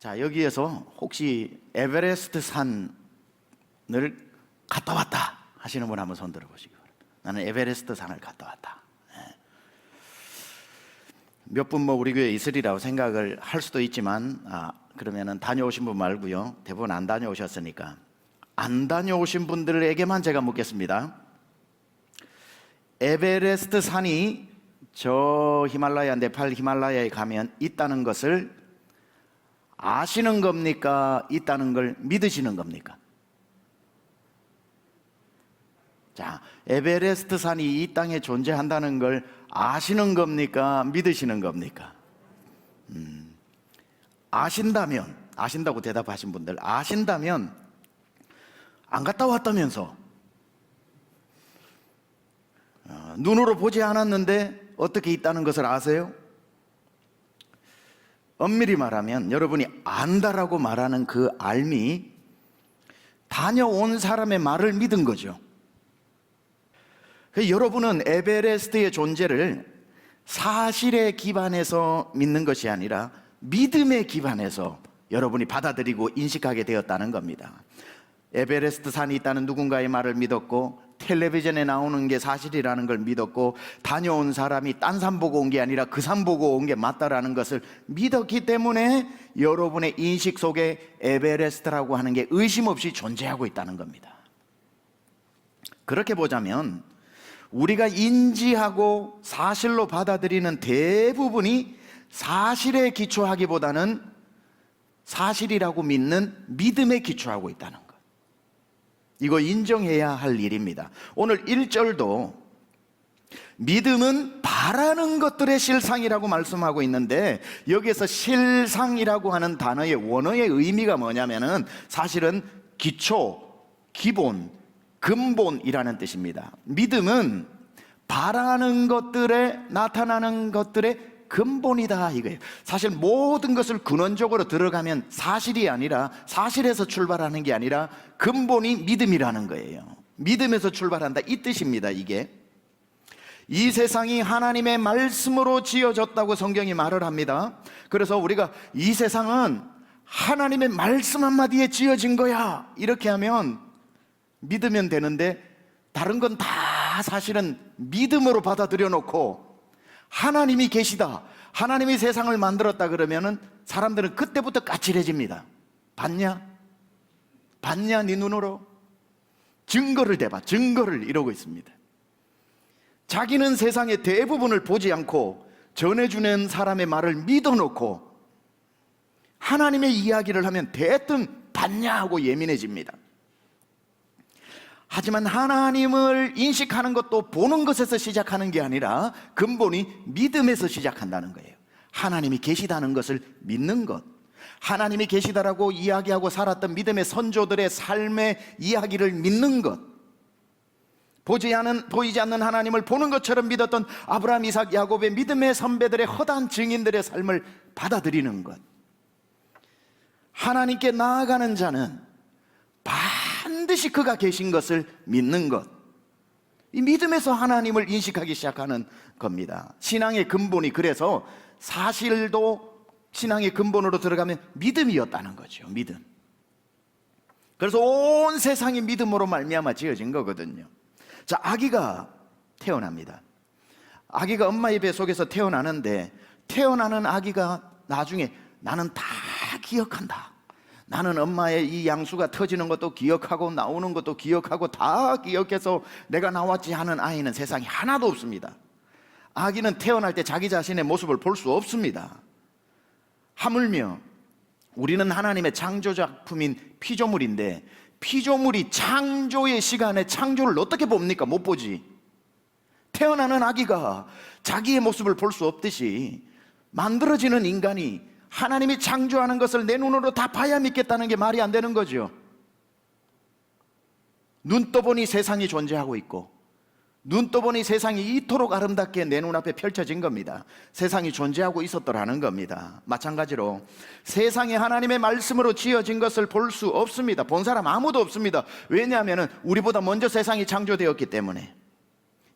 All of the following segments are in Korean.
자, 여기에서 혹시 에베레스트 산을 갔다 왔다 하시는 분 한번 손 들어보시기 바랍니다. 나는 에베레스트 산을 갔다 왔다. 몇 분 우리 교회에 있으리라고 생각을 할 수도 있지만 그러면은 다녀오신 분 말고요, 대부분 안 다녀오셨으니까 안 다녀오신 분들에게만 제가 묻겠습니다. 에베레스트 산이 저 히말라야, 네팔 히말라야에 가면 있다는 것을 아시는 겁니까? 있다는 걸 믿으시는 겁니까? 자, 에베레스트 산이 이 땅에 존재한다는 걸 아시는 겁니까? 믿으시는 겁니까? 아신다면, 아신다고 대답하신 분들, 아신다면 안 갔다 왔다면서 눈으로 보지 않았는데 어떻게 있다는 것을 아세요? 엄밀히 말하면 여러분이 안다라고 말하는 그 알미, 다녀온 사람의 말을 믿은 거죠. 여러분은 에베레스트의 존재를 사실에 기반해서 믿는 것이 아니라 믿음에 기반해서 여러분이 받아들이고 인식하게 되었다는 겁니다. 에베레스트 산이 있다는 누군가의 말을 믿었고, 텔레비전에 나오는 게 사실이라는 걸 믿었고, 다녀온 사람이 딴 산 보고 온 게 아니라 그 산 보고 온 게 맞다라는 것을 믿었기 때문에 여러분의 인식 속에 에베레스트라고 하는 게 의심 없이 존재하고 있다는 겁니다. 그렇게 보자면 우리가 인지하고 사실로 받아들이는 대부분이 사실에 기초하기보다는 사실이라고 믿는 믿음에 기초하고 있다는 것, 이거 인정해야 할 일입니다. 오늘 1절도 믿음은 바라는 것들의 실상이라고 말씀하고 있는데, 여기에서 실상이라고 하는 단어의 원어의 의미가 뭐냐면은 사실은 기초, 기본, 근본이라는 뜻입니다. 믿음은 바라는 것들에 나타나는 것들의 근본이다 이거예요. 사실 모든 것을 근원적으로 들어가면 사실이 아니라, 사실에서 출발하는 게 아니라 근본이 믿음이라는 거예요. 믿음에서 출발한다 이 뜻입니다. 이게 이 세상이 하나님의 말씀으로 지어졌다고 성경이 말을 합니다. 그래서 우리가 이 세상은 하나님의 말씀 한마디에 지어진 거야 이렇게 하면 믿으면 되는데, 다른 건 다 사실은 믿음으로 받아들여 놓고 하나님이 계시다, 하나님이 세상을 만들었다 그러면은 사람들은 그때부터 까칠해집니다. 봤냐? 봤냐 네 눈으로? 증거를 대봐, 증거를 이러고 있습니다. 자기는 세상의 대부분을 보지 않고 전해주는 사람의 말을 믿어놓고 하나님의 이야기를 하면 대뜸 봤냐 하고 예민해집니다. 하지만 하나님을 인식하는 것도 보는 것에서 시작하는 게 아니라 근본이 믿음에서 시작한다는 거예요. 하나님이 계시다는 것을 믿는 것, 하나님이 계시다라고 이야기하고 살았던 믿음의 선조들의 삶의 이야기를 믿는 것, 보이지 않는 하나님을 보는 것처럼 믿었던 아브라함, 이삭, 야곱의 믿음의 선배들의 허다한 증인들의 삶을 받아들이는 것, 하나님께 나아가는 자는 반드시 그가 계신 것을 믿는 것, 이 믿음에서 하나님을 인식하기 시작하는 겁니다. 신앙의 근본이 그래서 사실도 신앙의 근본으로 들어가면 믿음이었다는 거죠. 믿음. 그래서 온 세상이 믿음으로 말미암아 지어진 거거든요. 자, 아기가 태어납니다. 아기가 엄마의 배 속에서 태어나는데, 태어나는 아기가 나중에 나는 다 기억한다, 나는 엄마의 이 양수가 터지는 것도 기억하고 나오는 것도 기억하고 다 기억해서 내가 나왔지 하는 아이는 세상에 하나도 없습니다. 아기는 태어날 때 자기 자신의 모습을 볼 수 없습니다. 하물며 우리는 하나님의 창조작품인 피조물인데, 피조물이 창조의 시간에 창조를 어떻게 봅니까? 못 보지. 태어나는 아기가 자기의 모습을 볼 수 없듯이 만들어지는 인간이 하나님이 창조하는 것을 내 눈으로 다 봐야 믿겠다는 게 말이 안 되는 거죠. 눈 떠보니 세상이 존재하고 있고, 눈 떠보니 세상이 이토록 아름답게 내 눈앞에 펼쳐진 겁니다. 세상이 존재하고 있었더라는 겁니다. 마찬가지로 세상이 하나님의 말씀으로 지어진 것을 볼 수 없습니다. 본 사람 아무도 없습니다. 왜냐하면 우리보다 먼저 세상이 창조되었기 때문에.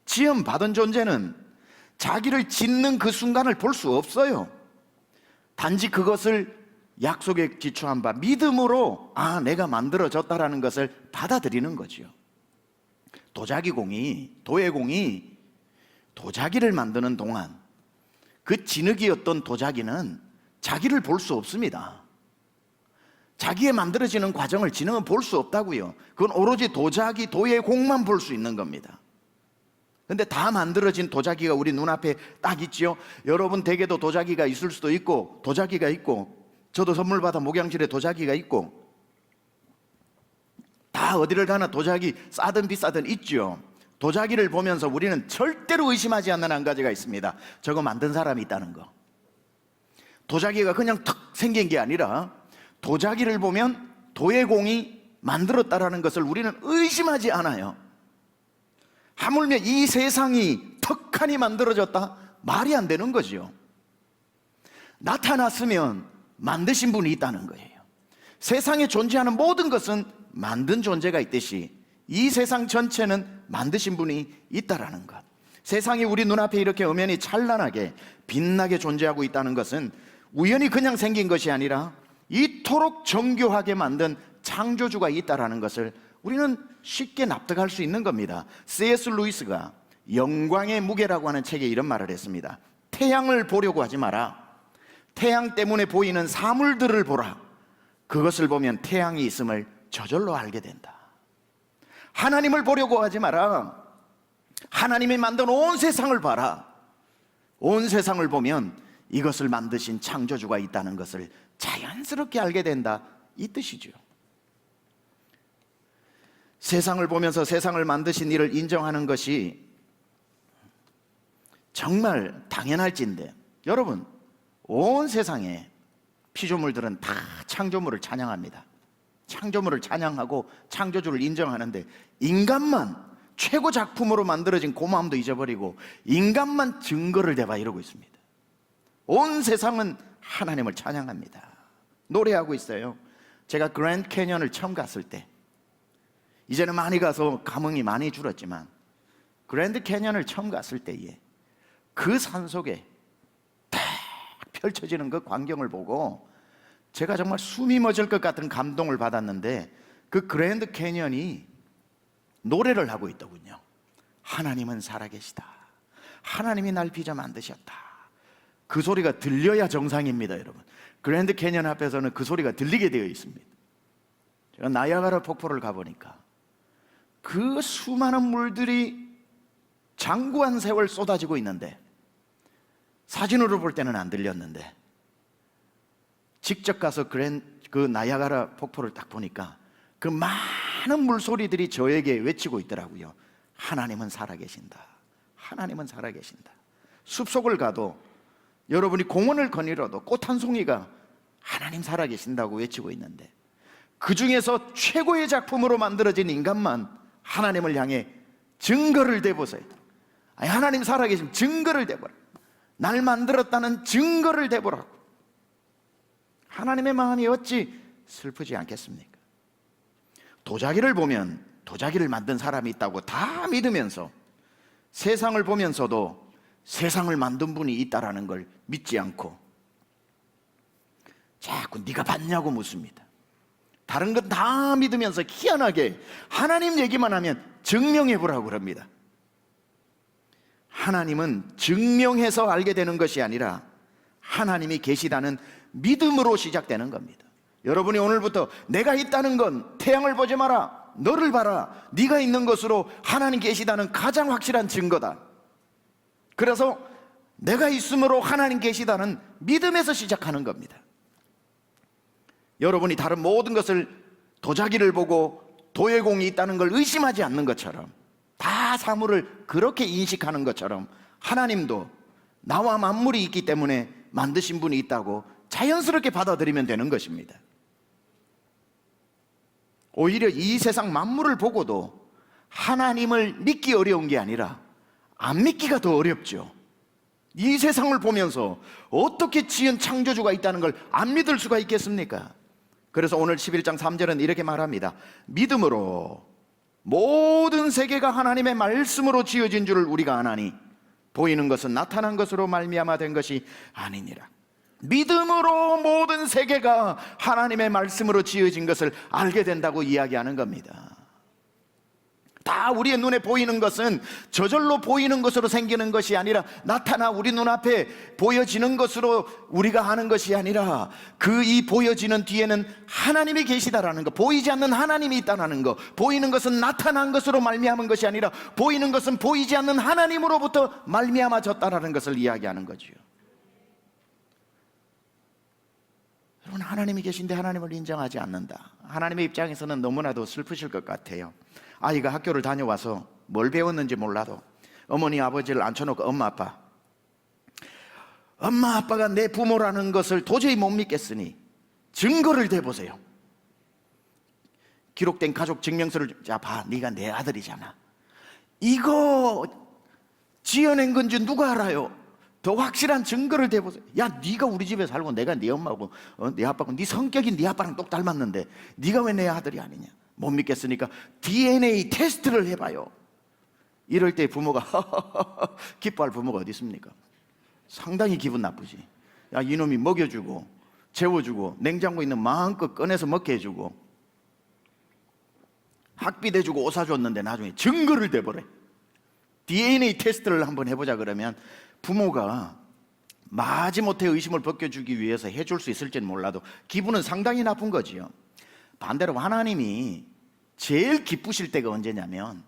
지음 받은 존재는 자기를 짓는 그 순간을 볼 수 없어요. 단지 그것을 약속에 기초한 바 믿음으로 내가 만들어졌다라는 것을 받아들이는 거죠. 도예공이 도자기를 만드는 동안 그 진흙이었던 도자기는 자기를 볼 수 없습니다. 자기의 만들어지는 과정을 진흙은 볼 수 없다고요. 그건 오로지 도예공만 볼 수 있는 겁니다. 근데 다 만들어진 도자기가 우리 눈앞에 딱 있죠. 여러분 댁에도 도자기가 있을 수도 있고, 도자기가 있고, 저도 선물 받아 목양실에 도자기가 있고, 다 어디를 가나 도자기 싸든 비싸든 있죠. 도자기를 보면서 우리는 절대로 의심하지 않는 한 가지가 있습니다. 저거 만든 사람이 있다는 거. 도자기가 그냥 탁 생긴 게 아니라 도자기를 보면 도예공이 만들었다라는 것을 우리는 의심하지 않아요. 하물며 이 세상이 턱하니 만들어졌다? 말이 안 되는 거죠. 나타났으면 만드신 분이 있다는 거예요. 세상에 존재하는 모든 것은 만든 존재가 있듯이 이 세상 전체는 만드신 분이 있다라는 것. 세상이 우리 눈앞에 이렇게 엄연히 찬란하게 빛나게 존재하고 있다는 것은 우연히 그냥 생긴 것이 아니라 이토록 정교하게 만든 창조주가 있다라는 것을 우리는 쉽게 납득할 수 있는 겁니다. C.S. 루이스가 영광의 무게라고 하는 책에 이런 말을 했습니다. 태양을 보려고 하지 마라. 태양 때문에 보이는 사물들을 보라. 그것을 보면 태양이 있음을 저절로 알게 된다. 하나님을 보려고 하지 마라. 하나님이 만든 온 세상을 봐라. 온 세상을 보면 이것을 만드신 창조주가 있다는 것을 자연스럽게 알게 된다, 이 뜻이죠. 세상을 보면서 세상을 만드신 이를 인정하는 것이 정말 당연할진데, 여러분 온 세상에 피조물들은 다 창조물을 찬양합니다. 창조물을 찬양하고 창조주를 인정하는데, 인간만 최고 작품으로 만들어진 고마움도 잊어버리고 인간만 증거를 대봐 이러고 있습니다. 온 세상은 하나님을 찬양합니다. 노래하고 있어요. 제가 그랜드 캐니언을 처음 갔을 때, 이제는 많이 가서 감흥이 많이 줄었지만 그랜드 캐니언을 처음 갔을 때에 그 산속에 딱 펼쳐지는 그 광경을 보고 제가 정말 숨이 멎을 것 같은 감동을 받았는데, 그 그랜드 캐니언이 노래를 하고 있더군요. 하나님은 살아계시다. 하나님이 날 빚어 만드셨다. 그 소리가 들려야 정상입니다, 여러분. 그랜드 캐니언 앞에서는 그 소리가 들리게 되어 있습니다. 제가 나이아가라 폭포를 가보니까 그 수많은 물들이 장구한 세월 쏟아지고 있는데, 사진으로 볼 때는 안 들렸는데 직접 가서 그 나이아가라 폭포를 딱 보니까 그 많은 물소리들이 저에게 외치고 있더라고요. 하나님은 살아계신다. 하나님은 살아계신다. 숲속을 가도, 여러분이 공원을 거닐어도 꽃 한 송이가 하나님 살아계신다고 외치고 있는데, 그 중에서 최고의 작품으로 만들어진 인간만 하나님을 향해 증거를 대보세요. 하나님 살아계신 증거를 대보라. 날 만들었다는 증거를 대보라고. 하나님의 마음이 어찌 슬프지 않겠습니까? 도자기를 보면 도자기를 만든 사람이 있다고 다 믿으면서 세상을 보면서도 세상을 만든 분이 있다라는 걸 믿지 않고 자꾸 네가 봤냐고 묻습니다. 다른 건 다 믿으면서 희한하게 하나님 얘기만 하면 증명해 보라고 그럽니다. 하나님은 증명해서 알게 되는 것이 아니라 하나님이 계시다는 믿음으로 시작되는 겁니다. 여러분이 오늘부터 내가 있다는 건 태양을 보지 마라, 너를 봐라, 네가 있는 것으로 하나님 계시다는 가장 확실한 증거다. 그래서 내가 있음으로 하나님 계시다는 믿음에서 시작하는 겁니다. 여러분이 다른 모든 것을 도자기를 보고 도예공이 있다는 걸 의심하지 않는 것처럼, 다 사물을 그렇게 인식하는 것처럼 하나님도 나와 만물이 있기 때문에 만드신 분이 있다고 자연스럽게 받아들이면 되는 것입니다. 오히려 이 세상 만물을 보고도 하나님을 믿기 어려운 게 아니라 안 믿기가 더 어렵죠. 이 세상을 보면서 어떻게 지은 창조주가 있다는 걸 안 믿을 수가 있겠습니까? 그래서 오늘 11장 3절은 이렇게 말합니다. 믿음으로 모든 세계가 하나님의 말씀으로 지어진 줄을 우리가 아나니 보이는 것은 나타난 것으로 말미암아 된 것이 아니니라. 믿음으로 모든 세계가 하나님의 말씀으로 지어진 것을 알게 된다고 이야기하는 겁니다. 다 우리의 눈에 보이는 것은 저절로 보이는 것으로 생기는 것이 아니라, 나타나 우리 눈앞에 보여지는 것으로 우리가 하는 것이 아니라, 이 보여지는 뒤에는 하나님이 계시다라는 것, 보이지 않는 하나님이 있다라는 것, 보이는 것은 나타난 것으로 말미암은 것이 아니라 보이는 것은 보이지 않는 하나님으로부터 말미암아졌다라는 것을 이야기하는 거지요. 여러분, 하나님이 계신데 하나님을 인정하지 않는다. 하나님의 입장에서는 너무나도 슬프실 것 같아요. 아이가 학교를 다녀와서 뭘 배웠는지 몰라도 어머니 아버지를 앉혀놓고 엄마 아빠가 내 부모라는 것을 도저히 못 믿겠으니 증거를 대보세요. 기록된 가족 증명서를, 자 봐, 네가 내 아들이잖아. 이거 지어낸 건지 누가 알아요? 더 확실한 증거를 대보세요. 야, 네가 우리 집에 살고 내가 네 엄마고 네 아빠고 네 성격이 네 아빠랑 똑 닮았는데 네가 왜 내 아들이 아니냐? 못 믿겠으니까 DNA 테스트를 해봐요. 이럴 때 부모가 기뻐할 부모가 어디 있습니까? 상당히 기분 나쁘지. 야, 이놈이 먹여주고 재워주고 냉장고에 있는 마음껏 꺼내서 먹게 해주고 학비 대주고 옷 사줬는데 나중에 증거를 대보래. DNA 테스트를 한번 해보자 그러면 부모가 마지못해 의심을 벗겨주기 위해서 해줄 수 있을지는 몰라도 기분은 상당히 나쁜 거지요. 반대로 하나님이 제일 기쁘실 때가 언제냐면,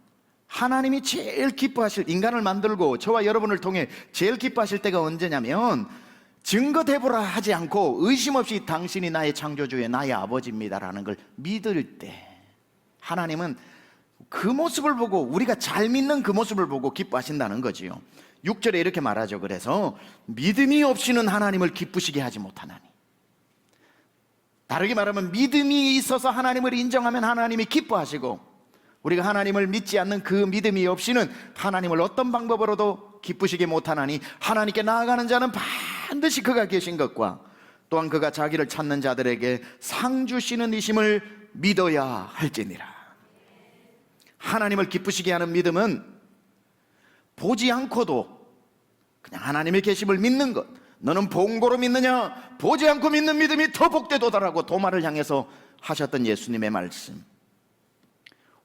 하나님이 제일 기뻐하실, 인간을 만들고 저와 여러분을 통해 제일 기뻐하실 때가 언제냐면, 증거 대보라 하지 않고 의심 없이 당신이 나의 창조주의 나의 아버지입니다라는 걸 믿을 때, 하나님은 그 모습을 보고, 우리가 잘 믿는 그 모습을 보고 기뻐하신다는 거지요. 6절에 이렇게 말하죠. 그래서 믿음이 없이는 하나님을 기쁘시게 하지 못하나니. 다르게 말하면 믿음이 있어서 하나님을 인정하면 하나님이 기뻐하시고, 우리가 하나님을 믿지 않는 그 믿음이 없이는 하나님을 어떤 방법으로도 기쁘시게 못하나니, 하나님께 나아가는 자는 반드시 그가 계신 것과 또한 그가 자기를 찾는 자들에게 상 주시는 이심을 믿어야 할지니라. 하나님을 기쁘시게 하는 믿음은 보지 않고도 그냥 하나님의 계심을 믿는 것. 너는 본고로 믿느냐? 보지 않고 믿는 믿음이 더 복되도다라고 도마를 향해서 하셨던 예수님의 말씀.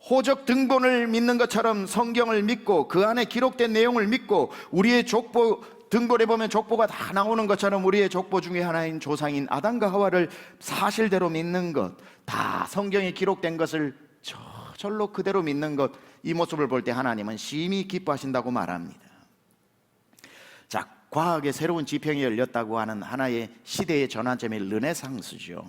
호적 등본을 믿는 것처럼 성경을 믿고 그 안에 기록된 내용을 믿고, 우리의 족보 등본에 보면 족보가 다 나오는 것처럼 우리의 족보 중에 하나인 조상인 아담과 하와를 사실대로 믿는 것, 다 성경에 기록된 것을 저절로 그대로 믿는 것, 이 모습을 볼 때 하나님은 심히 기뻐하신다고 말합니다. 자, 과학의 새로운 지평이 열렸다고 하는 하나의 시대의 전환점이 르네상스죠.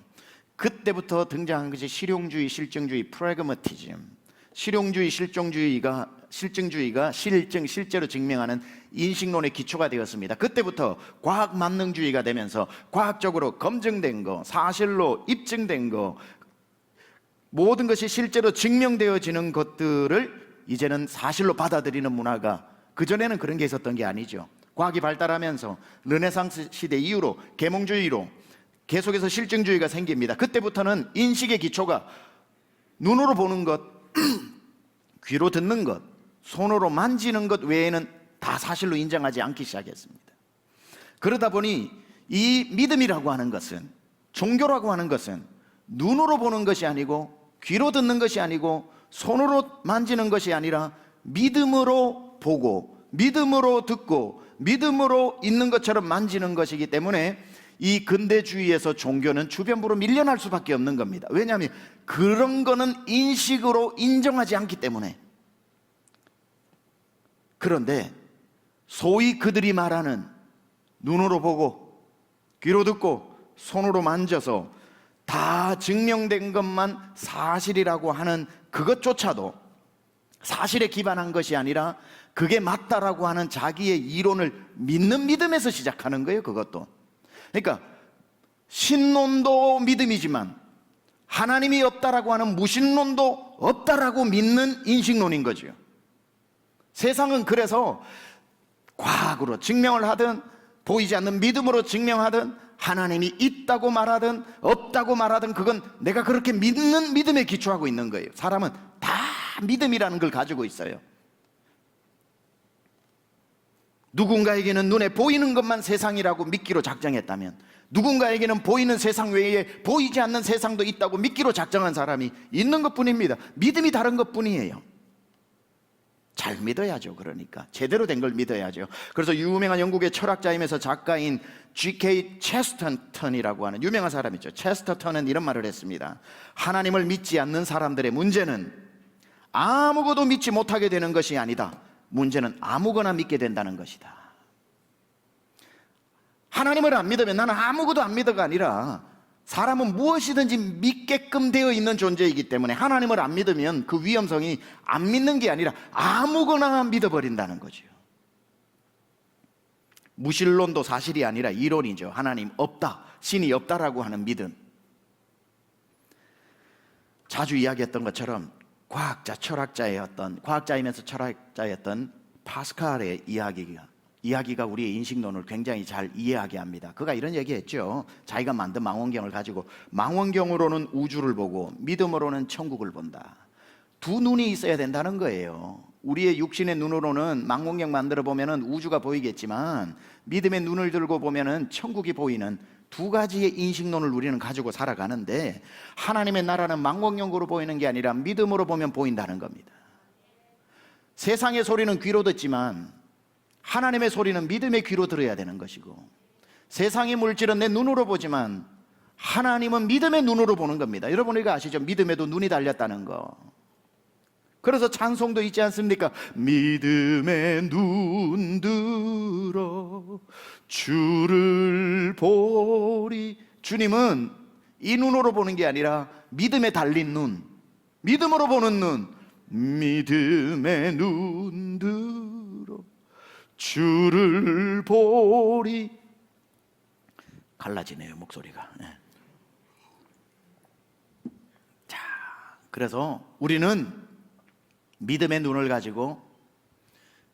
그때부터 등장한 것이 실용주의, 실증주의, 프래그마티즘. 실용주의, 실증주의가 실제로 증명하는 인식론의 기초가 되었습니다. 그때부터 과학 만능주의가 되면서 과학적으로 검증된 거, 사실로 입증된 거, 모든 것이 실제로 증명되어지는 것들을 이제는 사실로 받아들이는 문화가, 그전에는 그런 게 있었던 게 아니죠. 과학이 발달하면서 르네상스 시대 이후로 계몽주의로 계속해서 실증주의가 생깁니다. 그때부터는 인식의 기초가 눈으로 보는 것, 귀로 듣는 것, 손으로 만지는 것 외에는 다 사실로 인정하지 않기 시작했습니다. 그러다 보니 이 믿음이라고 하는 것은, 종교라고 하는 것은 눈으로 보는 것이 아니고 귀로 듣는 것이 아니고 손으로 만지는 것이 아니라 믿음으로 보고 믿음으로 듣고 믿음으로 있는 것처럼 만지는 것이기 때문에 이 근대주의에서 종교는 주변부로 밀려날 수밖에 없는 겁니다. 왜냐하면 그런 거는 인식으로 인정하지 않기 때문에. 그런데 소위 그들이 말하는 눈으로 보고 귀로 듣고 손으로 만져서 다 증명된 것만 사실이라고 하는 그것조차도 사실에 기반한 것이 아니라 그게 맞다라고 하는 자기의 이론을 믿는 믿음에서 시작하는 거예요. 그것도. 그러니까 신론도 믿음이지만 하나님이 없다라고 하는 무신론도 없다라고 믿는 인식론인 거죠. 세상은 그래서 과학으로 증명을 하든 보이지 않는 믿음으로 증명하든 하나님이 있다고 말하든 없다고 말하든 그건 내가 그렇게 믿는 믿음에 기초하고 있는 거예요. 사람은 다 믿음이라는 걸 가지고 있어요. 누군가에게는 눈에 보이는 것만 세상이라고 믿기로 작정했다면, 누군가에게는 보이는 세상 외에 보이지 않는 세상도 있다고 믿기로 작정한 사람이 있는 것뿐입니다. 믿음이 다른 것뿐이에요. 잘 믿어야죠. 그러니까 제대로 된 걸 믿어야죠. 그래서 유명한 영국의 철학자이면서 작가인 G.K. 체스터턴이라고 하는 유명한 사람이죠. 체스터턴은 이런 말을 했습니다. 하나님을 믿지 않는 사람들의 문제는 아무것도 믿지 못하게 되는 것이 아니다. 문제는 아무거나 믿게 된다는 것이다. 하나님을 안 믿으면 나는 아무것도 안 믿어가 아니라, 사람은 무엇이든지 믿게끔 되어 있는 존재이기 때문에 하나님을 안 믿으면 그 위험성이 안 믿는 게 아니라 아무거나 믿어버린다는 거죠. 무신론도 사실이 아니라 이론이죠. 하나님 없다, 신이 없다라고 하는 믿음. 자주 이야기했던 것처럼 과학자, 과학자이면서 철학자였던 파스칼의 이야기가 우리의 인식론을 굉장히 잘 이해하게 합니다. 그가 이런 얘기했죠. 자기가 만든 망원경을 가지고, 망원경으로는 우주를 보고 믿음으로는 천국을 본다. 두 눈이 있어야 된다는 거예요. 우리의 육신의 눈으로는 망원경 만들어 보면은 우주가 보이겠지만, 믿음의 눈을 들고 보면은 천국이 보이는 두 가지의 인식론을 우리는 가지고 살아가는데, 하나님의 나라는 망원경으로 보이는 게 아니라 믿음으로 보면 보인다는 겁니다. 세상의 소리는 귀로 듣지만 하나님의 소리는 믿음의 귀로 들어야 되는 것이고, 세상의 물질은 내 눈으로 보지만 하나님은 믿음의 눈으로 보는 겁니다. 여러분 이거 아시죠? 믿음에도 눈이 달렸다는 거. 그래서 찬송도 있지 않습니까? 믿음의 눈 들어 주를 보리. 주님은 이 눈으로 보는 게 아니라 믿음에 달린 눈, 믿음으로 보는 눈. 믿음의 눈 들어 주를 보리. 갈라지네요, 목소리가. 자, 그래서 우리는 믿음의 눈을 가지고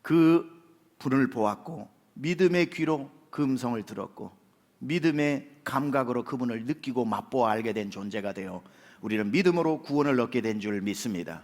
그 분을 보았고, 믿음의 귀로 그 음성을 들었고, 믿음의 감각으로 그분을 느끼고 맛보아 알게 된 존재가 되어 우리는 믿음으로 구원을 얻게 된 줄 믿습니다.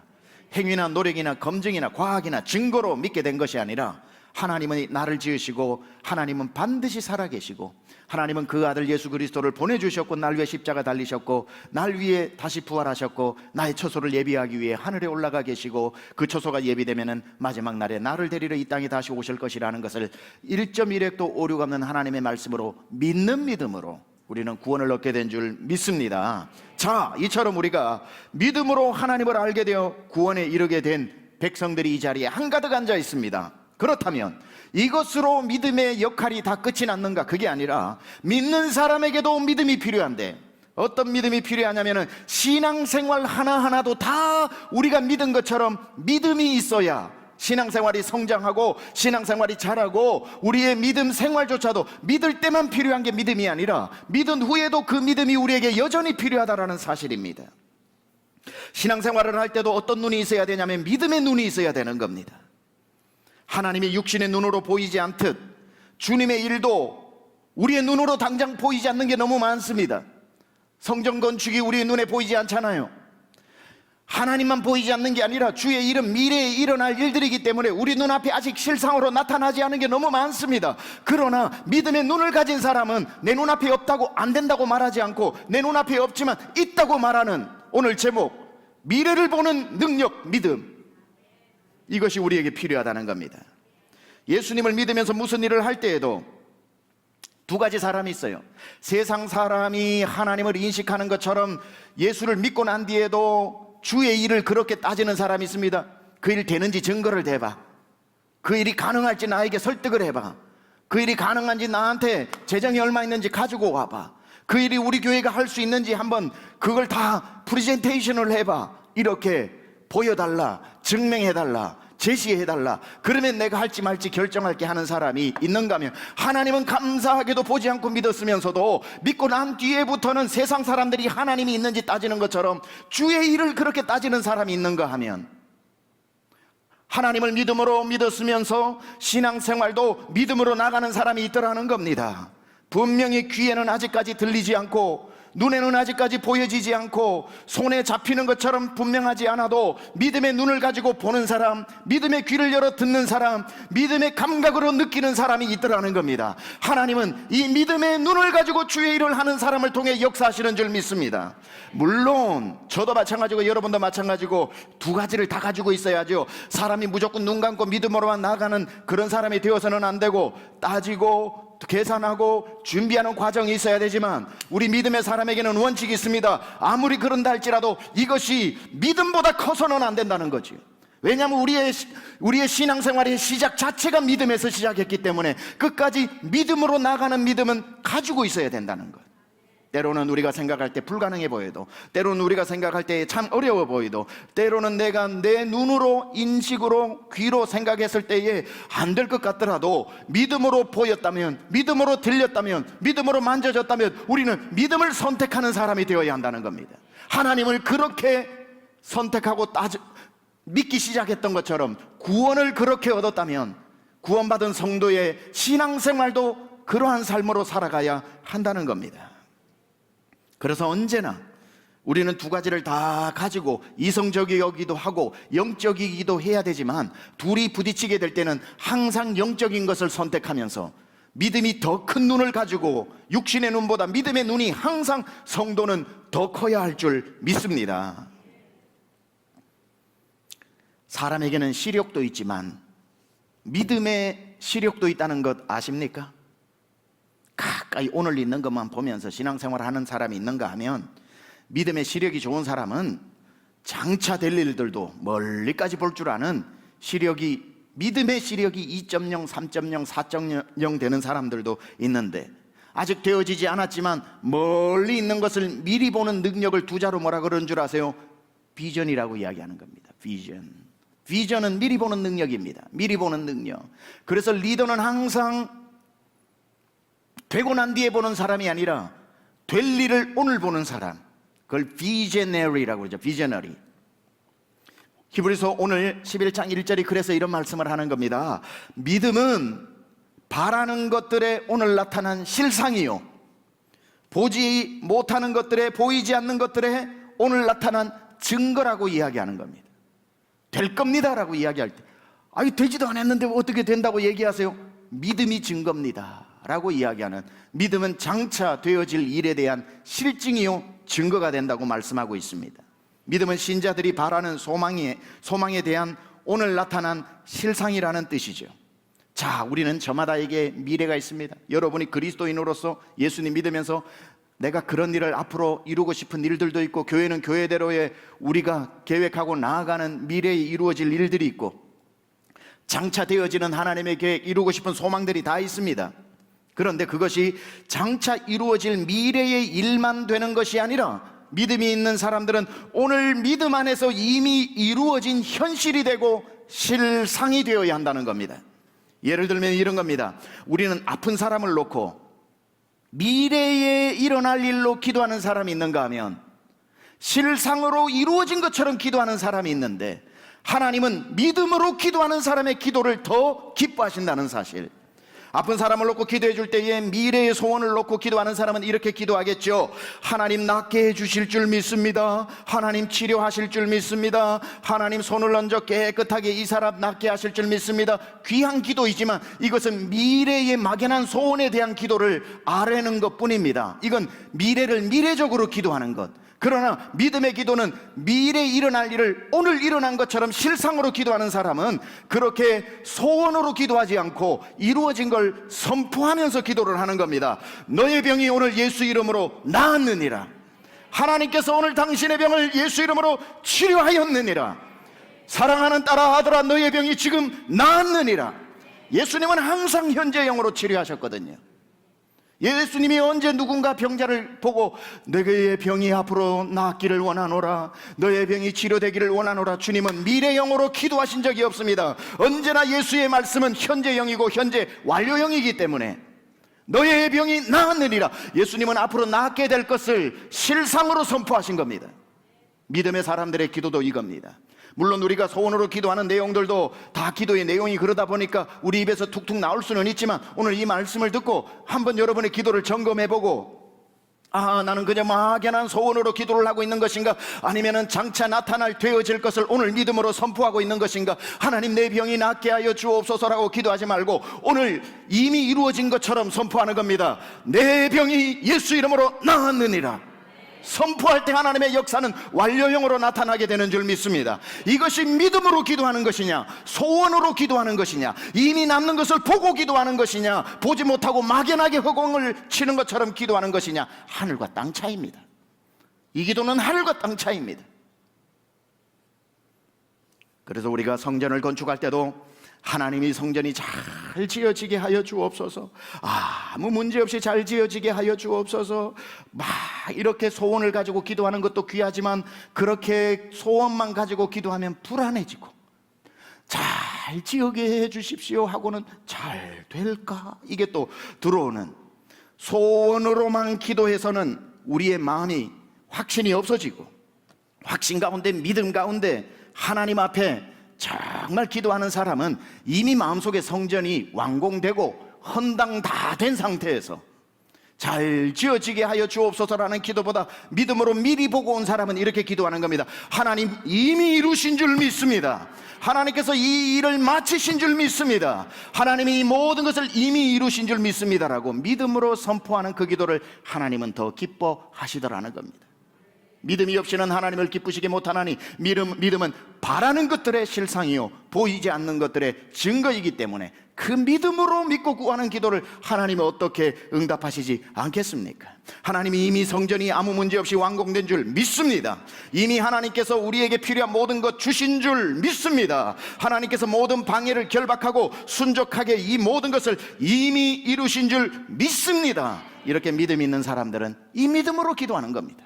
행위나 노력이나 검증이나 과학이나 증거로 믿게 된 것이 아니라, 하나님은 나를 지으시고 하나님은 반드시 살아계시고 하나님은 그 아들 예수 그리스도를 보내주셨고, 날 위해 십자가 달리셨고, 날 위해 다시 부활하셨고, 나의 처소를 예비하기 위해 하늘에 올라가 계시고, 그 처소가 예비되면은 마지막 날에 나를 데리러 이 땅에 다시 오실 것이라는 것을 1.1핵도 오류 없는 하나님의 말씀으로 믿는 믿음으로 우리는 구원을 얻게 된 줄 믿습니다. 자, 이처럼 우리가 믿음으로 하나님을 알게 되어 구원에 이르게 된 백성들이 이 자리에 한가득 앉아 있습니다. 그렇다면 이것으로 믿음의 역할이 다 끝이 났는가? 그게 아니라 믿는 사람에게도 믿음이 필요한데, 어떤 믿음이 필요하냐면은 신앙생활 하나하나도 다 우리가 믿은 것처럼 믿음이 있어야 신앙생활이 성장하고 신앙생활이 자라고, 우리의 믿음 생활조차도 믿을 때만 필요한 게 믿음이 아니라 믿은 후에도 그 믿음이 우리에게 여전히 필요하다는 사실입니다. 신앙생활을 할 때도 어떤 눈이 있어야 되냐면 믿음의 눈이 있어야 되는 겁니다. 하나님이 육신의 눈으로 보이지 않듯 주님의 일도 우리의 눈으로 당장 보이지 않는 게 너무 많습니다. 성전 건축이 우리의 눈에 보이지 않잖아요. 하나님만 보이지 않는 게 아니라 주의 일은 미래에 일어날 일들이기 때문에 우리 눈앞에 아직 실상으로 나타나지 않은 게 너무 많습니다. 그러나 믿음의 눈을 가진 사람은 내 눈앞에 없다고 안 된다고 말하지 않고, 내 눈앞에 없지만 있다고 말하는 오늘 제목, 미래를 보는 능력, 믿음. 이것이 우리에게 필요하다는 겁니다. 예수님을 믿으면서 무슨 일을 할 때에도 두 가지 사람이 있어요. 세상 사람이 하나님을 인식하는 것처럼 예수를 믿고 난 뒤에도 주의 일을 그렇게 따지는 사람이 있습니다. 그 일 되는지 증거를 대봐. 그 일이 가능할지 나에게 설득을 해봐. 그 일이 가능한지 나한테 재정이 얼마 있는지 가지고 와봐. 그 일이 우리 교회가 할 수 있는지 한번 그걸 다 프레젠테이션을 해봐. 이렇게 보여달라, 증명해달라, 제시해달라. 그러면 내가 할지 말지 결정할게 하는 사람이 있는가 하면, 하나님은 감사하게도 보지 않고 믿었으면서도 믿고 난 뒤에부터는 세상 사람들이 하나님이 있는지 따지는 것처럼 주의 일을 그렇게 따지는 사람이 있는가 하면, 하나님을 믿음으로 믿었으면서 신앙생활도 믿음으로 나가는 사람이 있더라는 겁니다. 분명히 귀에는 아직까지 들리지 않고 눈에는 아직까지 보여지지 않고 손에 잡히는 것처럼 분명하지 않아도 믿음의 눈을 가지고 보는 사람, 믿음의 귀를 열어 듣는 사람, 믿음의 감각으로 느끼는 사람이 있더라는 겁니다. 하나님은 이 믿음의 눈을 가지고 주의 일을 하는 사람을 통해 역사하시는 줄 믿습니다. 물론 저도 마찬가지고 여러분도 마찬가지고 두 가지를 다 가지고 있어야죠. 사람이 무조건 눈 감고 믿음으로만 나아가는 그런 사람이 되어서는 안 되고, 따지고 계산하고 준비하는 과정이 있어야 되지만, 우리 믿음의 사람에게는 원칙이 있습니다. 아무리 그런다 할지라도 이것이 믿음보다 커서는 안 된다는 거죠. 왜냐하면 우리의 신앙생활의 시작 자체가 믿음에서 시작했기 때문에 끝까지 믿음으로 나가는 믿음은 가지고 있어야 된다는 거예요. 때로는 우리가 생각할 때 불가능해 보여도, 때로는 우리가 생각할 때 참 어려워 보여도, 때로는 내가 내 눈으로, 인식으로, 귀로 생각했을 때에 안 될 것 같더라도 믿음으로 보였다면, 믿음으로 들렸다면, 믿음으로 만져졌다면 우리는 믿음을 선택하는 사람이 되어야 한다는 겁니다. 하나님을 그렇게 선택하고 믿기 시작했던 것처럼 구원을 그렇게 얻었다면 구원받은 성도의 신앙생활도 그러한 삶으로 살아가야 한다는 겁니다. 그래서 언제나 우리는 두 가지를 다 가지고 이성적이기도 하고 영적이기도 해야 되지만, 둘이 부딪히게 될 때는 항상 영적인 것을 선택하면서 믿음이 더 큰 눈을 가지고, 육신의 눈보다 믿음의 눈이 항상 성도는 더 커야 할 줄 믿습니다. 사람에게는 시력도 있지만 믿음의 시력도 있다는 것 아십니까? 가까이 오늘 있는 것만 보면서 신앙생활 하는 사람이 있는가 하면, 믿음의 시력이 좋은 사람은 장차 될 일들도 멀리까지 볼 줄 아는 믿음의 시력이 2.0, 3.0, 4.0 되는 사람들도 있는데, 아직 되어지지 않았지만 멀리 있는 것을 미리 보는 능력을 두 자로 뭐라 그러는 줄 아세요? 비전이라고 이야기하는 겁니다. 비전은 미리 보는 능력입니다. 미리 보는 능력. 그래서 리더는 항상 되고 난 뒤에 보는 사람이 아니라 될 일을 오늘 보는 사람, 그걸 비저너리라고 그러죠. 비저너리. 히브리서 오늘 11장 1절이 그래서 이런 말씀을 하는 겁니다. 믿음은 바라는 것들에 오늘 나타난 실상이요, 보지 못하는 것들에, 보이지 않는 것들에 오늘 나타난 증거라고 이야기하는 겁니다. 될 겁니다라고 이야기할 때, 아니 되지도 않았는데 어떻게 된다고 얘기하세요? 믿음이 증거입니다 라고 이야기하는, 믿음은 장차 되어질 일에 대한 실증이요 증거가 된다고 말씀하고 있습니다. 믿음은 신자들이 바라는 소망에 대한 오늘 나타난 실상이라는 뜻이죠. 자, 우리는 저마다에게 미래가 있습니다. 여러분이 그리스도인으로서 예수님 믿으면서 내가 그런 일을 앞으로 이루고 싶은 일들도 있고, 교회는 교회대로의 우리가 계획하고 나아가는 미래에 이루어질 일들이 있고, 장차 되어지는 하나님의 계획, 이루고 싶은 소망들이 다 있습니다. 그런데 그것이 장차 이루어질 미래의 일만 되는 것이 아니라, 믿음이 있는 사람들은 오늘 믿음 안에서 이미 이루어진 현실이 되고 실상이 되어야 한다는 겁니다. 예를 들면 이런 겁니다. 우리는 아픈 사람을 놓고 미래에 일어날 일로 기도하는 사람이 있는가 하면, 실상으로 이루어진 것처럼 기도하는 사람이 있는데, 하나님은 믿음으로 기도하는 사람의 기도를 더 기뻐하신다는 사실. 아픈 사람을 놓고 기도해 줄 때에 미래의 소원을 놓고 기도하는 사람은 이렇게 기도하겠죠. 하나님 낫게 해주실 줄 믿습니다. 하나님 치료하실 줄 믿습니다. 하나님 손을 얹어 깨끗하게 이 사람 낫게 하실 줄 믿습니다. 귀한 기도이지만 이것은 미래의 막연한 소원에 대한 기도를 아뢰는 것뿐입니다. 이건 미래를 미래적으로 기도하는 것. 그러나 믿음의 기도는 미래에 일어날 일을 오늘 일어난 것처럼 실상으로 기도하는 사람은 그렇게 소원으로 기도하지 않고 이루어진 걸 선포하면서 기도를 하는 겁니다. 너의 병이 오늘 예수 이름으로 나았느니라. 하나님께서 오늘 당신의 병을 예수 이름으로 치료하였느니라. 사랑하는 딸아, 아들아, 너의 병이 지금 나았느니라. 예수님은 항상 현재형으로 치료하셨거든요. 예수님이 언제 누군가 병자를 보고 너의 병이 앞으로 낫기를 원하노라, 너의 병이 치료되기를 원하노라, 주님은 미래형으로 기도하신 적이 없습니다. 언제나 예수의 말씀은 현재형이고 현재 완료형이기 때문에 너의 병이 나았느니라. 예수님은 앞으로 낫게 될 것을 실상으로 선포하신 겁니다. 믿음의 사람들의 기도도 이겁니다. 물론 우리가 소원으로 기도하는 내용들도 다 기도의 내용이 그러다 보니까 우리 입에서 툭툭 나올 수는 있지만, 오늘 이 말씀을 듣고 한번 여러분의 기도를 점검해보고 나는 그저 막연한 소원으로 기도를 하고 있는 것인가? 아니면은 장차 나타날 되어질 것을 오늘 믿음으로 선포하고 있는 것인가? 하나님, 내 병이 낫게 하여 주옵소서라고 기도하지 말고 오늘 이미 이루어진 것처럼 선포하는 겁니다. 내 병이 예수 이름으로 나았느니라. 선포할 때 하나님의 역사는 완료형으로 나타나게 되는 줄 믿습니다. 이것이 믿음으로 기도하는 것이냐, 소원으로 기도하는 것이냐, 이미 남는 것을 보고 기도하는 것이냐, 보지 못하고 막연하게 허공을 치는 것처럼 기도하는 것이냐, 하늘과 땅 차이입니다. 이 기도는 하늘과 땅 차이입니다. 그래서 우리가 성전을 건축할 때도 하나님이 성전이 잘 지어지게 하여 주옵소서, 아무 문제 없이 잘 지어지게 하여 주옵소서, 막 이렇게 소원을 가지고 기도하는 것도 귀하지만 그렇게 소원만 가지고 기도하면 불안해지고, 잘 지어게 해 주십시오 하고는 잘 될까? 이게 또 들어오는, 소원으로만 기도해서는 우리의 마음이 확신이 없어지고, 확신 가운데 믿음 가운데 하나님 앞에 정말 기도하는 사람은 이미 마음속에 성전이 완공되고 헌당 다 된 상태에서 잘 지어지게 하여 주옵소서라는 기도보다 믿음으로 미리 보고 온 사람은 이렇게 기도하는 겁니다. 하나님, 이미 이루신 줄 믿습니다. 하나님께서 이 일을 마치신 줄 믿습니다. 하나님이 이 모든 것을 이미 이루신 줄 믿습니다라고 믿음으로 선포하는 그 기도를 하나님은 더 기뻐하시더라는 겁니다. 믿음이 없이는 하나님을 기쁘시게 못하나니, 믿음은 바라는 것들의 실상이요 보이지 않는 것들의 증거이기 때문에 그 믿음으로 믿고 구하는 기도를 하나님이 어떻게 응답하시지 않겠습니까? 하나님이 이미 성전이 아무 문제 없이 완공된 줄 믿습니다. 이미 하나님께서 우리에게 필요한 모든 것 주신 줄 믿습니다. 하나님께서 모든 방해를 결박하고 순적하게 이 모든 것을 이미 이루신 줄 믿습니다. 이렇게 믿음 있는 사람들은 이 믿음으로 기도하는 겁니다.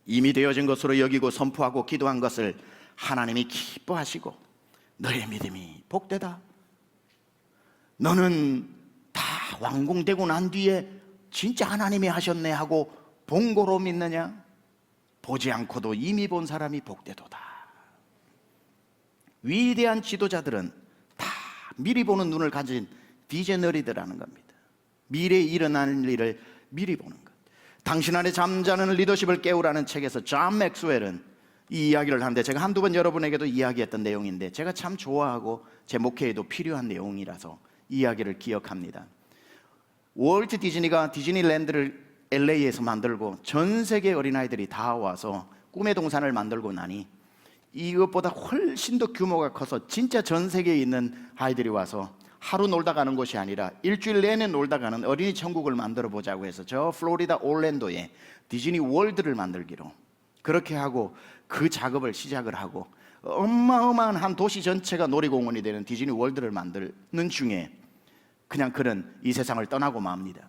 이미 되어진 것으로 여기고 선포하고 기도한 것을 하나님이 기뻐하시고, 너의 믿음이 복되다, 너는 다 완공되고 난 뒤에 진짜 하나님이 하셨네 하고 본고로 믿느냐? 보지 않고도 이미 본 사람이 복되도다. 위대한 지도자들은 다 미리 보는 눈을 가진 비저너리들라는 겁니다. 미래에 일어날 일을 미리 보는 것. 당신 안에 잠자는 리더십을 깨우라는 책에서 존 맥스웰은 이 이야기를 하는데, 제가 한두 번 여러분에게도 이야기했던 내용인데 제가 참 좋아하고 제 목회에도 필요한 내용이라서 이야기를 기억합니다. 월트 디즈니가 디즈니랜드를 LA에서 만들고 전 세계 어린아이들이 다 와서 꿈의 동산을 만들고 나니 이것보다 훨씬 더 규모가 커서 진짜 전 세계에 있는 아이들이 와서 하루 놀다 가는 곳이 아니라 일주일 내내 놀다 가는 어린이 천국을 만들어 보자고 해서 저 플로리다 올랜도에 디즈니 월드를 만들기로 그렇게 하고 그 작업을 시작을 하고, 어마어마한 한 도시 전체가 놀이공원이 되는 디즈니 월드를 만드는 중에 그냥 그는 이 세상을 떠나고 맙니다.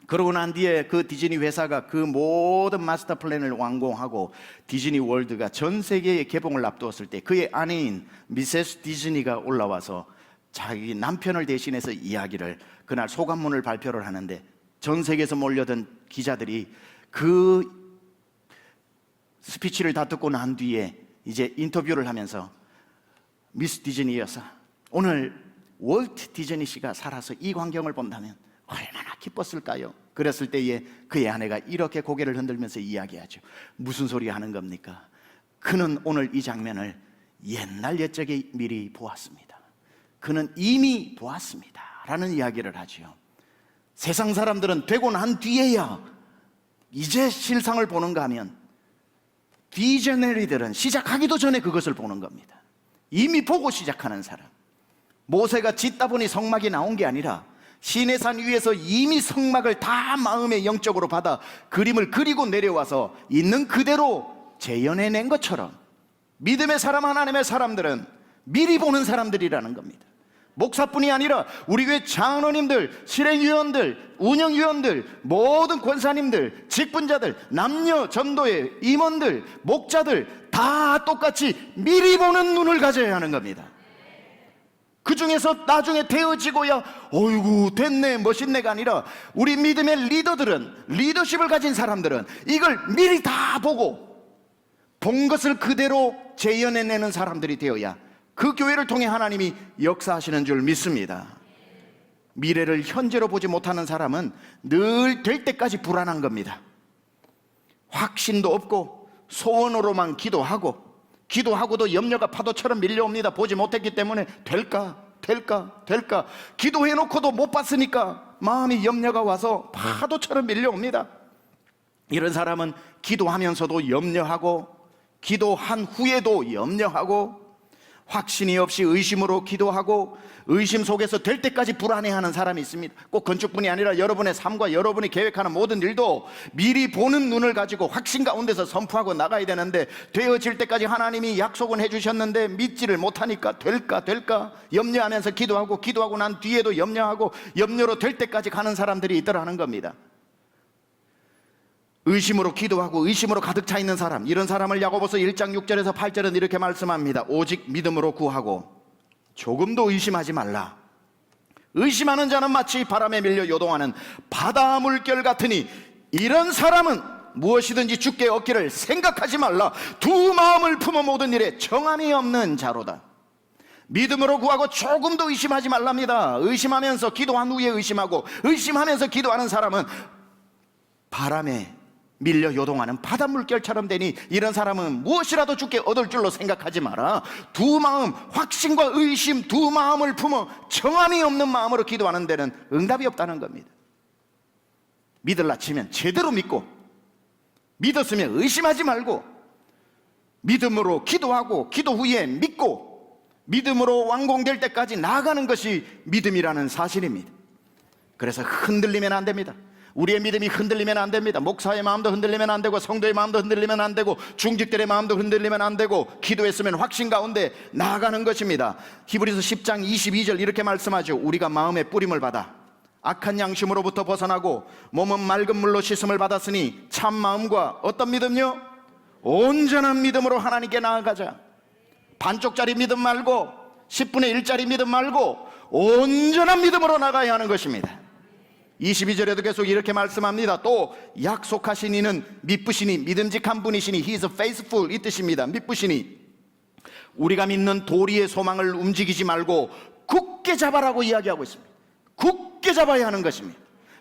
그러고 난 뒤에 그 디즈니 회사가 그 모든 마스터 플랜을 완공하고 디즈니 월드가 전 세계에 개봉을 앞두었을 때 그의 아내인 미세스 디즈니가 올라와서 자기 남편을 대신해서 이야기를, 그날 소감문을 발표를 하는데 전 세계에서 몰려든 기자들이 그 스피치를 다 듣고 난 뒤에 이제 인터뷰를 하면서, 미스 디즈니 여사, 오늘 월트 디즈니 씨가 살아서 이 광경을 본다면 얼마나 기뻤을까요? 그랬을 때에 그의 아내가 이렇게 고개를 흔들면서 이야기하죠. 무슨 소리 하는 겁니까? 그는 오늘 이 장면을 옛날 옛적에 미리 보았습니다. 그는 이미 보았습니다 라는 이야기를 하지요. 세상 사람들은 되고 난 뒤에야 이제 실상을 보는가 하면, 비저너리들은 시작하기도 전에 그것을 보는 겁니다. 이미 보고 시작하는 사람. 모세가 짓다 보니 성막이 나온 게 아니라 시내산 위에서 이미 성막을 다 마음의 영적으로 받아 그림을 그리고 내려와서 있는 그대로 재현해낸 것처럼 믿음의 사람, 하나님의 사람들은 미리 보는 사람들이라는 겁니다. 목사뿐이 아니라 우리 교회 장로님들, 실행위원들, 운영위원들, 모든 권사님들, 직분자들, 남녀 전도회 임원들, 목자들 다 똑같이 미리 보는 눈을 가져야 하는 겁니다. 그 중에서 나중에 되어지고야 어이구 됐네 멋있네가 아니라, 우리 믿음의 리더들은, 리더십을 가진 사람들은 이걸 미리 다 보고 본 것을 그대로 재현해내는 사람들이 되어야 그 교회를 통해 하나님이 역사하시는 줄 믿습니다. 미래를 현재로 보지 못하는 사람은 늘 될 때까지 불안한 겁니다. 확신도 없고 소원으로만 기도하고도 염려가 파도처럼 밀려옵니다. 보지 못했기 때문에 될까? 기도해놓고도 못 봤으니까 마음이 염려가 와서 파도처럼 밀려옵니다. 이런 사람은 기도하면서도 염려하고, 기도한 후에도 염려하고, 확신이 없이 의심으로 기도하고, 의심 속에서 될 때까지 불안해하는 사람이 있습니다. 꼭 건축뿐이 아니라 여러분의 삶과 여러분이 계획하는 모든 일도 미리 보는 눈을 가지고 확신 가운데서 선포하고 나가야 되는데, 되어질 때까지 하나님이 약속은 해주셨는데 믿지를 못하니까 될까 염려하면서 기도하고 난 뒤에도 염려하고, 염려로 될 때까지 가는 사람들이 있더라는 겁니다. 의심으로 기도하고 의심으로 가득 차 있는 사람, 이런 사람을 야고보서 1장 6절에서 8절은 이렇게 말씀합니다. 오직 믿음으로 구하고 조금도 의심하지 말라. 의심하는 자는 마치 바람에 밀려 요동하는 바다 물결 같으니 이런 사람은 무엇이든지 주께 얻기를 생각하지 말라. 두 마음을 품어 모든 일에 정함이 없는 자로다. 믿음으로 구하고 조금도 의심하지 말랍니다. 의심하면서 기도한 후에 의심하면서 기도하는 사람은 바람에 밀려 요동하는 바다 물결처럼 되니 이런 사람은 무엇이라도 주께 얻을 줄로 생각하지 마라. 두 마음, 확신과 의심 두 마음을 품어 정함이 없는 마음으로 기도하는 데는 응답이 없다는 겁니다. 믿을라 치면 제대로 믿고, 믿었으면 의심하지 말고, 믿음으로 기도하고 기도 후에 믿고 믿음으로 완공될 때까지 나아가는 것이 믿음이라는 사실입니다. 그래서 흔들리면 안 됩니다. 우리의 믿음이 흔들리면 안 됩니다. 목사의 마음도 흔들리면 안 되고, 성도의 마음도 흔들리면 안 되고, 중직들의 마음도 흔들리면 안 되고, 기도했으면 확신 가운데 나아가는 것입니다. 히브리서 10장 22절 이렇게 말씀하죠. 우리가 마음의 뿌림을 받아 악한 양심으로부터 벗어나고 몸은 맑은 물로 씻음을 받았으니 참 마음과 어떤 믿음요? 온전한 믿음으로 하나님께 나아가자. 반쪽짜리 믿음 말고 10분의 1짜리 믿음 말고 온전한 믿음으로 나가야 하는 것입니다. 22절에도 계속 이렇게 말씀합니다. 또 약속하신 이는 미쁘시니 믿음직한 분이시니 He is faithful, 이 뜻입니다. 미쁘시니 우리가 믿는 도리의 소망을 움직이지 말고 굳게 잡아라고 이야기하고 있습니다. 굳게 잡아야 하는 것입니다.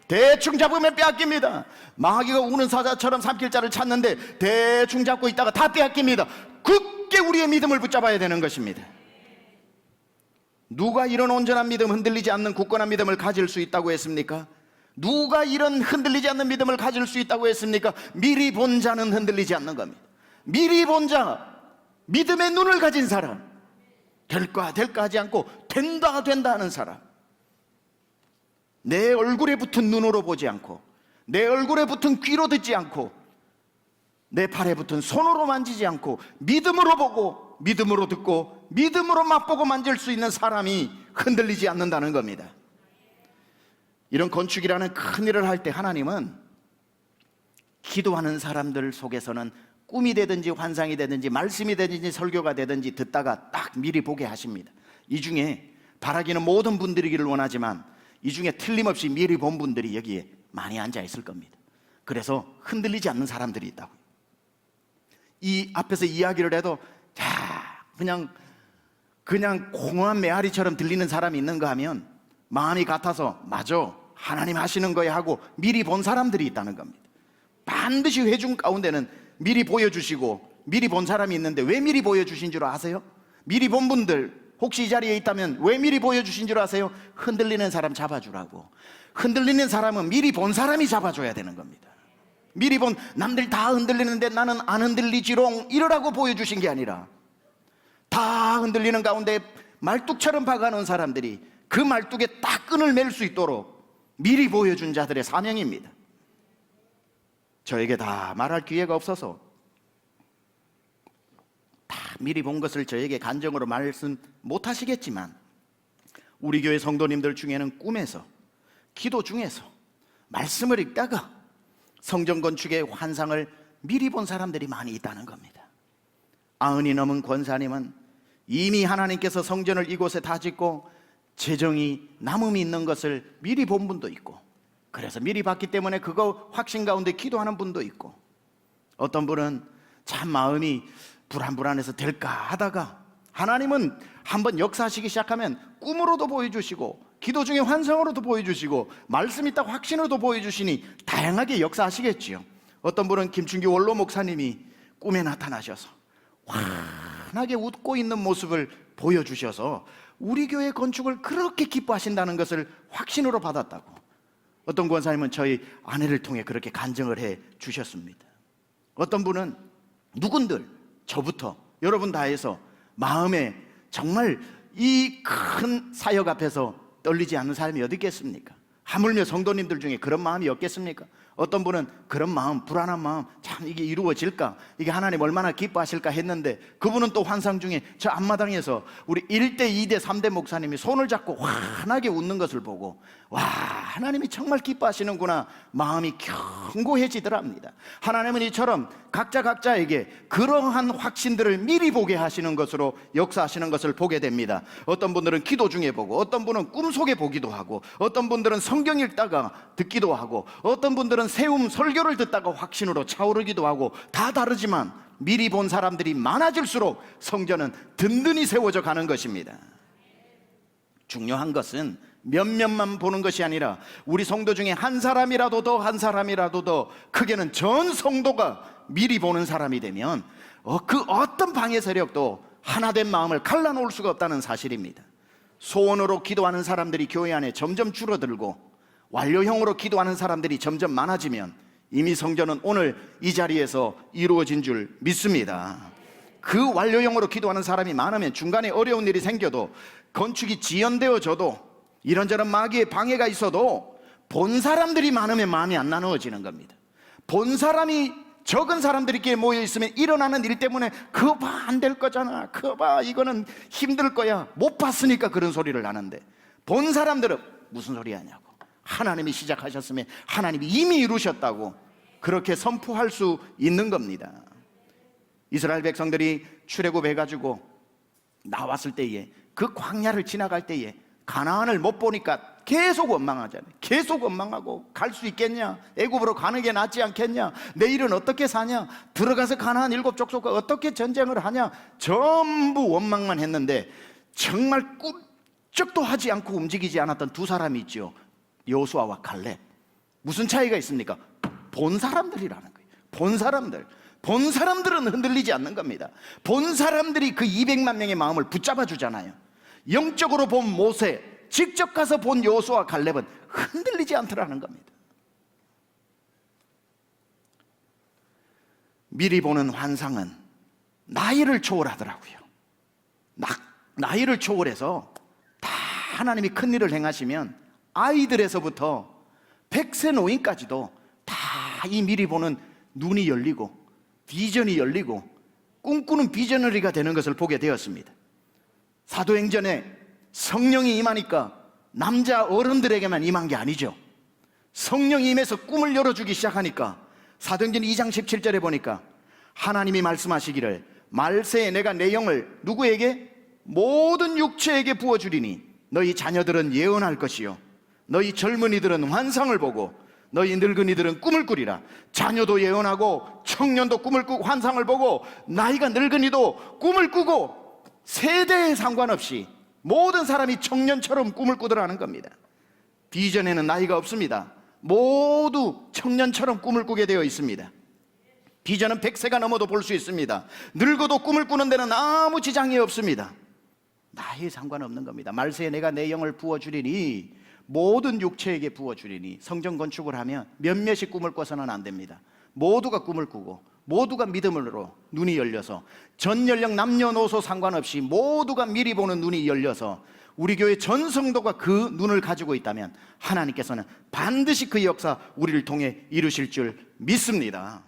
대충 잡으면 빼앗깁니다. 마귀가 우는 사자처럼 삼킬자를 찾는데 대충 잡고 있다가 다 빼앗깁니다. 굳게 우리의 믿음을 붙잡아야 되는 것입니다. 누가 이런 온전한 믿음, 흔들리지 않는 굳건한 믿음을 가질 수 있다고 했습니까? 누가 이런 흔들리지 않는 믿음을 가질 수 있다고 했습니까? 미리 본 자는 흔들리지 않는 겁니다. 미리 본 자, 믿음의 눈을 가진 사람, 될까 하지 않고 된다 하는 사람, 내 얼굴에 붙은 눈으로 보지 않고, 내 얼굴에 붙은 귀로 듣지 않고, 내 팔에 붙은 손으로 만지지 않고 믿음으로 보고 믿음으로 듣고 믿음으로 맛보고 만질 수 있는 사람이 흔들리지 않는다는 겁니다. 이런 건축이라는 큰 일을 할 때 하나님은 기도하는 사람들 속에서는 꿈이 되든지 환상이 되든지 말씀이 되든지 설교가 되든지 듣다가 딱 미리 보게 하십니다. 이 중에 바라기는 모든 분들이기를 원하지만 이 중에 틀림없이 미리 본 분들이 여기에 많이 앉아 있을 겁니다. 그래서 흔들리지 않는 사람들이 있다고. 이 앞에서 이야기를 해도 그냥 공허한 메아리처럼 들리는 사람이 있는가 하면 마음이 같아서 맞아, 하나님 하시는 거야 하고 미리 본 사람들이 있다는 겁니다. 반드시 회중 가운데는 미리 보여주시고 미리 본 사람이 있는데 왜 미리 보여주신 줄 아세요? 미리 본 분들 혹시 이 자리에 있다면 왜 미리 보여주신 줄 아세요? 흔들리는 사람 잡아주라고. 흔들리는 사람은 미리 본 사람이 잡아줘야 되는 겁니다. 미리 본 남들 다 흔들리는데 나는 안 흔들리지롱 이러라고 보여주신 게 아니라 다 흔들리는 가운데 말뚝처럼 박아놓은 사람들이 그 말뚝에 딱 끈을 맬 수 있도록 미리 보여준 자들의 사명입니다. 저에게 다 말할 기회가 없어서 다 미리 본 것을 저에게 간정으로 말씀 못하시겠지만 우리 교회 성도님들 중에는 꿈에서, 기도 중에서, 말씀을 읽다가 성전 건축의 환상을 미리 본 사람들이 많이 있다는 겁니다. 90이 넘은 권사님은 이미 하나님께서 성전을 이곳에 다 짓고 재정이 남음이 있는 것을 미리 본 분도 있고, 그래서 미리 봤기 때문에 그거 확신 가운데 기도하는 분도 있고, 어떤 분은 참 마음이 불안해서 될까 하다가 하나님은 한번 역사하시기 시작하면 꿈으로도 보여주시고 기도 중에 환상으로도 보여주시고 말씀 있다고 확신으로도 보여주시니 다양하게 역사하시겠지요. 어떤 분은 김충기 원로 목사님이 꿈에 나타나셔서 환하게 웃고 있는 모습을 보여주셔서 우리 교회 건축을 그렇게 기뻐하신다는 것을 확신으로 받았다고. 어떤 권사님은 저희 아내를 통해 그렇게 간증을 해 주셨습니다. 어떤 분은 누군들 저부터 여러분 다 해서 마음에 정말 이 큰 사역 앞에서 떨리지 않는 사람이 어디 있겠습니까? 하물며 성도님들 중에 그런 마음이 없겠습니까? 어떤 분은 그런 마음, 불안한 마음, 참 이게 이루어질까? 이게 하나님 얼마나 기뻐하실까 했는데 그분은 또 환상 중에 저 앞마당에서 우리 1대, 2대, 3대 목사님이 손을 잡고 환하게 웃는 것을 보고 와, 하나님이 정말 기뻐하시는구나 마음이 견고해지더랍니다. 하나님은 이처럼 각자에게 그러한 확신들을 미리 보게 하시는 것으로 역사하시는 것을 보게 됩니다. 어떤 분들은 기도 중에 보고 어떤 분은 꿈속에 보기도 하고 어떤 분들은 성경 읽다가 듣기도 하고 어떤 분들은 세움 설교를 듣다가 확신으로 차오르기도 하고 다 다르지만 미리 본 사람들이 많아질수록 성전은 든든히 세워져 가는 것입니다. 중요한 것은 몇몇만 보는 것이 아니라 우리 성도 중에 한 사람이라도 더 크게는 전 성도가 미리 보는 사람이 되면 그 어떤 방해 세력도 하나된 마음을 갈라놓을 수가 없다는 사실입니다. 소원으로 기도하는 사람들이 교회 안에 점점 줄어들고 완료형으로 기도하는 사람들이 점점 많아지면 이미 성전은 오늘 이 자리에서 이루어진 줄 믿습니다. 그 완료형으로 기도하는 사람이 많으면 중간에 어려운 일이 생겨도 건축이 지연되어져도 이런저런 마귀의 방해가 있어도 본 사람들이 많으면 마음이 안 나누어지는 겁니다. 본 사람이 적은 사람들끼리 모여 있으면 일어나는 일 때문에 그거 봐, 안 될 거잖아, 그거 봐, 이거는 힘들 거야, 못 봤으니까 그런 소리를 하는데 본 사람들은 무슨 소리 하냐고, 하나님이 시작하셨으면 하나님이 이미 이루셨다고 그렇게 선포할 수 있는 겁니다. 이스라엘 백성들이 출애굽해가지고 나왔을 때에 그 광야를 지나갈 때에 가나안을 못 보니까 계속 원망하잖아요. 계속 원망하고 갈 수 있겠냐, 애굽으로 가는 게 낫지 않겠냐, 내일은 어떻게 사냐, 들어가서 가나안 7 족속과 어떻게 전쟁을 하냐, 전부 원망만 했는데 정말 꿈쩍도 하지 않고 움직이지 않았던 두 사람이 있죠. 여호수아와 갈렙. 무슨 차이가 있습니까? 본 사람들이라는 거예요. 본 사람들은 흔들리지 않는 겁니다. 본 사람들이 그 200만 명의 마음을 붙잡아 주잖아요. 영적으로 본 모세, 직접 가서 본 여호수아와 갈렙은 흔들리지 않더라는 겁니다. 미리 보는 환상은 나이를 초월하더라고요. 나이를 초월해서 다 하나님이 큰 일을 행하시면 아이들에서부터 100세 노인까지도 다 이 미리 보는 눈이 열리고 비전이 열리고 꿈꾸는 비저너리가 되는 것을 보게 되었습니다. 사도행전에 성령이 임하니까 남자 어른들에게만 임한 게 아니죠. 성령이 임해서 꿈을 열어주기 시작하니까 사도행전 2장 17절에 보니까 하나님이 말씀하시기를 말세에 내가 내 영을 누구에게? 모든 육체에게 부어주리니 너희 자녀들은 예언할 것이요 너희 젊은이들은 환상을 보고 너희 늙은이들은 꿈을 꾸리라. 자녀도 예언하고 청년도 꿈을 꾸고 환상을 보고 나이가 늙은이도 꿈을 꾸고 세대에 상관없이 모든 사람이 청년처럼 꿈을 꾸더라는 겁니다. 비전에는 나이가 없습니다. 모두 청년처럼 꿈을 꾸게 되어 있습니다. 비전은 100세가 넘어도 볼 수 있습니다. 늙어도 꿈을 꾸는 데는 아무 지장이 없습니다. 나이에 상관없는 겁니다. 말세에 내가 내 영을 부어주리니 모든 육체에게 부어주리니. 성전 건축을 하면 몇몇이 꿈을 꿔서는 안 됩니다. 모두가 꿈을 꾸고 모두가 믿음으로 눈이 열려서 전 연령 남녀노소 상관없이 모두가 미리 보는 눈이 열려서 우리 교회 전 성도가 그 눈을 가지고 있다면 하나님께서는 반드시 그 역사 우리를 통해 이루실 줄 믿습니다.